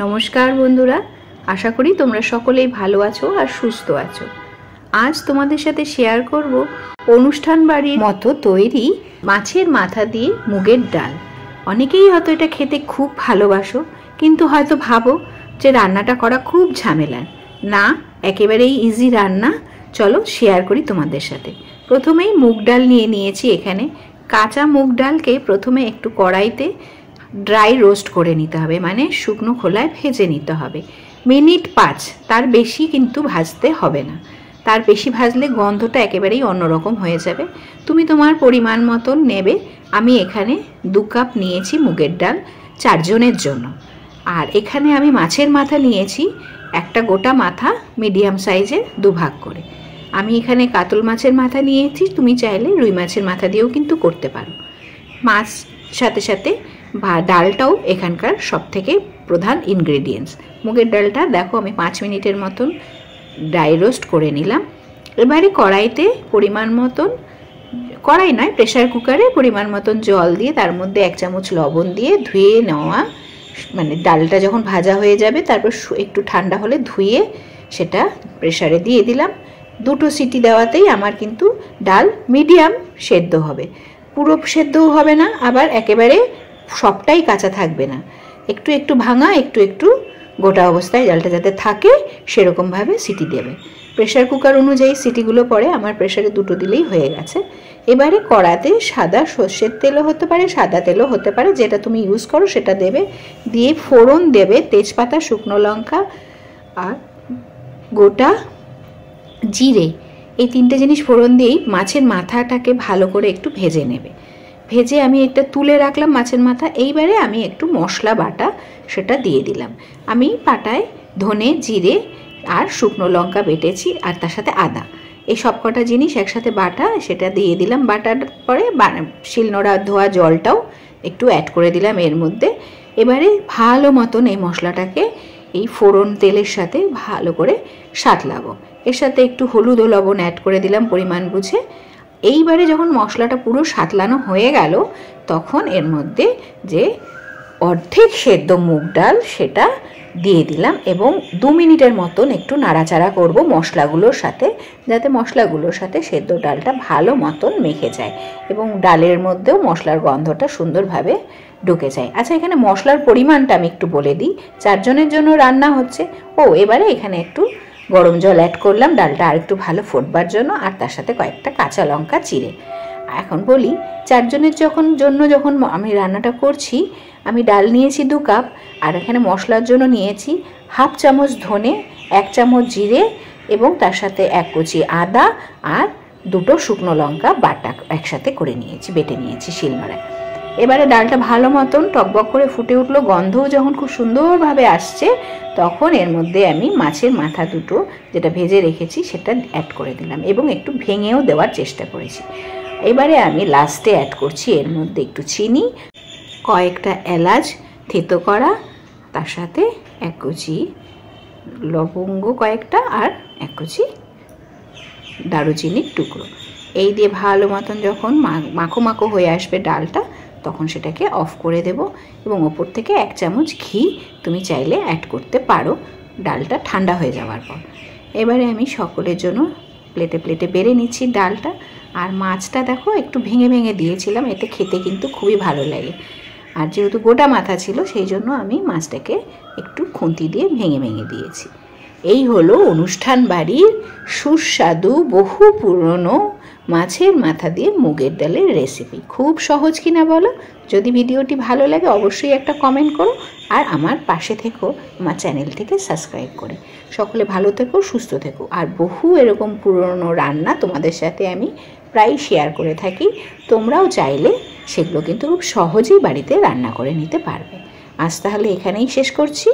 নমস্কার বন্ধুরা, আশা করি তোমরা সকলেই ভালো আছো আর সুস্থ আছো। আজ তোমাদের সাথে শেয়ার করব অনুষ্ঠান বাড়ির মতো তৈরি মাছের মাথা দিয়ে মুগের ডাল। অনেকেই হয়তো এটা খেতে খুব ভালোবাসো, কিন্তু হয়তো ভাবো যে রান্নাটা করা খুব ঝামেলার। না, একেবারেই ইজি রান্না। চলো শেয়ার করি তোমাদের সাথে। প্রথমেই মুগ ডাল নিয়ে নিয়েছি। এখানে কাঁচা মুগ ডালকে প্রথমে একটু কড়াইতে ড্রাই রোস্ট করে নিতে হবে, মানে শুকনো খোলায় ভেজে নিতে হবে মিনিট 5। তার বেশি কিন্তু ভাজতে হবে না, তার বেশি ভাজলে গন্ধটা একেবারেই অন্যরকম হয়ে যাবে। তুমি তোমার পরিমাণ মতন নেবে। আমি এখানে 2 কাপ নিয়েছি মুগের ডাল 4 জনের জন্য। আর এখানে আমি মাছের মাথা নিয়েছি, একটা গোটা মাথা মিডিয়াম সাইজের 2 ভাগ করে। আমি এখানে কাতল মাছের মাথা নিয়েছি, তুমি চাইলে রুই মাছের মাথা দিয়েও কিন্তু করতে পারো। মাছ সাথে সাথে ডালটাও এখানকার সবথেকে প্রধান ইনগ্রেডিয়েন্টস। মুগের ডালটা দেখো আমি 5 মিনিটের মতন ড্রাই রোস্ট করে নিলাম। এবারে কড়াইতে পরিমাণ মতন, কড়াই নয় প্রেশার কুকারে পরিমাণ মতন জল দিয়ে তার মধ্যে 1 চামচ লবণ দিয়ে ধুয়ে নেওয়া, মানে ডালটা যখন ভাজা হয়ে যাবে তারপর একটু ঠান্ডা হলে ধুয়ে সেটা প্রেশারে দিয়ে দিলাম। 2টো সিটি দেওয়াতেই আমার কিন্তু ডাল মিডিয়াম সেদ্ধ হবে, পুরো সেদ্ধও হবে না, আবার একেবারে সবটাই কাঁচা থাকবে না। একটু একটু ভাঙা, একটু একটু গোটা অবস্থায় ডালটা যাতে থাকে সেরকমভাবে সিটি দেবে। প্রেশার কুকার অনুযায়ী সিটিগুলো পরে আমার প্রেশারে 2টো দিলেই হয়ে গেছে। এবারে কড়াতে সাদা সর্ষের তেলও হতে পারে, সাদা তেলও হতে পারে, যেটা তুমি ইউজ করো সেটা দেবে। দিয়ে ফোড়ন দেবে তেজপাতা, শুকনো লঙ্কা আর গোটা জিরে। এই 3টে জিনিস ফোড়ন দিয়েই মাছের মাথাটাকে ভালো করে একটু ভেজে নেবে। ভেজে আমি একটা তুলে রাখলাম মাছের মাথা। এইবারে আমি একটু মশলা বাটা সেটা দিয়ে দিলাম। আমি পাটায় ধনে, জিরে আর শুকনো লঙ্কা বেটেছি, আর তার সাথে আদা, এই সব কটা জিনিস একসাথে বাটা সেটা দিয়ে দিলাম। বাটার পরে শিলনোড়া ধোয়া জলটাও একটু অ্যাড করে দিলাম এর মধ্যে। এবারে ভালো মতন এই মশলাটাকে এই ফোড়ন তেলের সাথে ভালো করে সাঁতলাবো। এর সাথে একটু হলুদ ও লবণ অ্যাড করে দিলাম পরিমাণ বুঝে। এইবারে যখন মশলাটা পুরো সাঁতলানো হয়ে গেল তখন এর মধ্যে যে অর্ধেক সেদ্ধ মুগ ডাল সেটা দিয়ে দিলাম এবং 2 মিনিটের মতন একটু নাড়াচাড়া করব মশলাগুলোর সাথে, যাতে মশলাগুলোর সাথে সেদ্ধ ডালটা ভালো মতন মেখে যায় এবং ডালের মধ্যেও মশলার গন্ধটা সুন্দরভাবে ঢুকে যায়। আচ্ছা, এখানে মশলার পরিমাণটা আমি একটু বলে দিই। 4 জনের জন্য রান্না হচ্ছে। এবারে এখানে একটু গরম জল অ্যাড করলাম ডালটা আর একটু ভালো ফোটবার জন্য, আর তার সাথে কয়েকটা কাঁচা লঙ্কা চিড়ে। এখন বলি, 4 জনের যখন আমি রান্নাটা করছি, আমি ডাল নিয়েছি 2 কাপ, আর এখানে মশলার জন্য নিয়েছি 1/2 চামচ ধনে, 1 চামচ জিরে এবং তার সাথে 1 কুচি আদা আর 2টো শুকনো লঙ্কা বাটা একসাথে করে নিয়েছি, বেটে নিয়েছি শিলনোড়ায়। এবারে ডালটা ভালো মতন টকবক করে ফুটে উঠলো, গন্ধও যখন খুব সুন্দরভাবে আসছে তখন এর মধ্যে আমি মাছের মাথা 2টো যেটা ভেজে রেখেছি সেটা অ্যাড করে দিলাম এবং একটু ভেঙেও দেওয়ার চেষ্টা করেছি। এবারে আমি লাস্টে অ্যাড করছি এর মধ্যে একটু চিনি, কয়েকটা এলাচ থেতো করা, তার সাথে 1 কুচি লবঙ্গ কয়েকটা আর 1 কুচি দারুচিনির টুকরো। এই দিয়ে ভালো মতন যখন মাখো মাখো হয়ে আসবে ডালটা তখন সেটাকে অফ করে দেব এবং ওপর থেকে 1 চামচ ঘি তুমি চাইলে অ্যাড করতে পারো ডালটা ঠান্ডা হয়ে যাওয়ার পর। এবারে আমি সকলের জন্য প্লেটে প্লেটে বেড়ে নিচ্ছি ডালটা। আর মাছটা দেখো একটু ভেঙে ভেঙে দিয়েছিলাম, এতে খেতে কিন্তু খুবই ভালো লাগে। আর যেহেতু গোটা মাথা ছিল সেই জন্য আমি মাছটাকে একটু খুন্তি দিয়ে ভেঙে ভেঙে দিয়েছি। এই হলো অনুষ্ঠান বাড়ির সুস্বাদু বহু পুরনো মাছের মাথা দিয়ে মুগের ডালের রেসিপি। খুব সহজ কিনা বলো? যদি ভিডিওটি ভালো লাগে অবশ্যই একটা কমেন্ট করো, আর আমার পাশে থেকো আমার চ্যানেলটিকে সাবস্ক্রাইব করে। সকলে ভালো থেকো, সুস্থ থেকো। আর বহু এরকম পুরনো রান্না তোমাদের সাথে আমি প্রায় শেয়ার করে থাকি, তোমরাও চাইলে সেগুলো কিন্তু খুব সহজেই বাড়িতে রান্না করে নিতে পারবে। আজ তাহলে এখানেই শেষ করছি।